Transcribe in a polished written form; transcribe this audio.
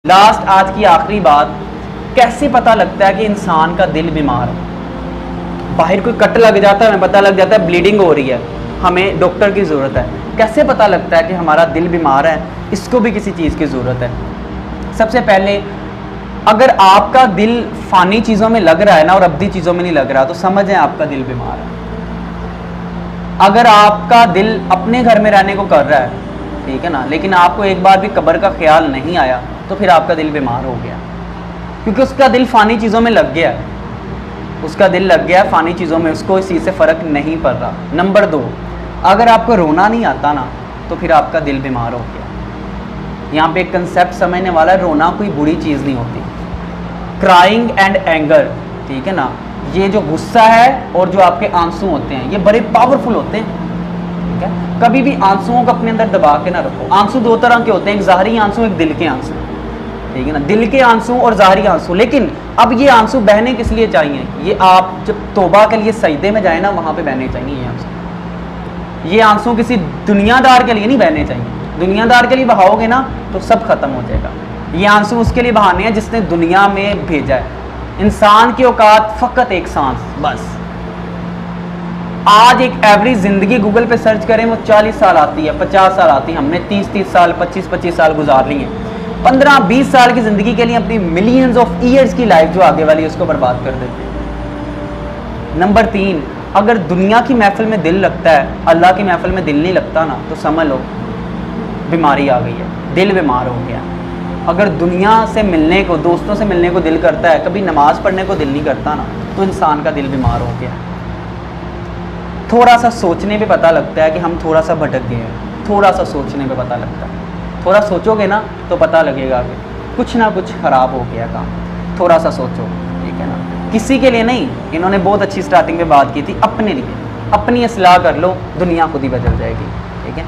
Last आज की आखिरी बात, कैसे पता लगता है कि इंसान का दिल बीमार है। बाहर कोई कट लग जाता है, हमें पता लग जाता है ब्लीडिंग हो रही है, हमें डॉक्टर की ज़रूरत है। कैसे पता लगता है कि हमारा दिल बीमार है, इसको भी किसी चीज़ की ज़रूरत है। सबसे पहले अगर आपका दिल फ़ानी चीज़ों में लग रहा है ना और अब्दी चीज़ों में नहीं लग रहा, तो समझें आपका दिल बीमार है। अगर आपका दिल अपने घर में रहने को कर रहा है, ठीक है ना, लेकिन आपको एक बार भी कब्र का ख्याल नहीं आया, तो फिर आपका दिल बीमार हो गया, क्योंकि उसका दिल फ़ानी चीज़ों में लग गया। उसका दिल लग गया फ़ानी चीज़ों में, उसको इस चीज़ से फ़र्क नहीं पड़ रहा। नंबर 2, अगर आपको रोना नहीं आता ना, तो फिर आपका दिल बीमार हो गया। यहाँ पे एक कंसेप्ट समझने वाला है, रोना कोई बुरी चीज़ नहीं होती। क्राइंग एंड एंगर, ठीक है ना, ये जो गुस्सा है और जो आपके आंसू होते हैं, ये बड़े पावरफुल होते हैं। ठीक है, कभी भी आंसुओं को अपने अंदर दबा के ना रखो। आंसू दो तरह के होते हैं, एक ज़ाहरी आंसू, एक दिल के आंसू, ठीक है ना, दिल के आंसू और ज़ाहरी आंसू। लेकिन अब ये आंसू बहने किस लिए चाहिए? ये आप जब तौबा के लिए सजदे में जाए ना, वहाँ पे बहने चाहिए ये आंसू। ये आंसू किसी दुनियादार के लिए नहीं बहने चाहिए। दुनियादार के लिए बहाओगे ना तो सब खत्म हो जाएगा। ये आंसू उसके लिए बहाने हैं जिसने दुनिया में भेजा है। इंसान की औकात फ़कत एक सांस, बस। आज एक एवरेज ज़िंदगी गूगल पे सर्च करें, वो 40 साल आती है, 50 साल आती है। हमने 30-30 साल, 25-25 साल गुजार ली हैं। 15-20 साल की ज़िंदगी के लिए अपनी मिलियंस ऑफ ईयर्स की लाइफ जो आगे वाली है उसको बर्बाद कर देते हैं। नंबर 3, अगर दुनिया की महफिल में दिल लगता है, अल्लाह की महफिल में दिल नहीं लगता ना, तो समझ लो बीमारी आ गई है, दिल बीमार हो गया। अगर दुनिया से मिलने को, दोस्तों से मिलने को दिल करता है, कभी नमाज पढ़ने को दिल नहीं करता ना, तो इंसान का दिल बीमार हो गया। थोड़ा सा सोचने पे पता लगता है कि हम थोड़ा सा भटक गए हैं। थोड़ा सा सोचने पे पता लगता है। थोड़ा सोचोगे ना तो पता लगेगा कि कुछ ना कुछ ख़राब हो गया काम। थोड़ा सा सोचो, ठीक है ना, किसी के लिए नहीं। इन्होंने बहुत अच्छी स्टार्टिंग में बात की थी, अपने लिए। अपनी इस्लाह कर लो, दुनिया खुद ही बदल जाएगी, ठीक है।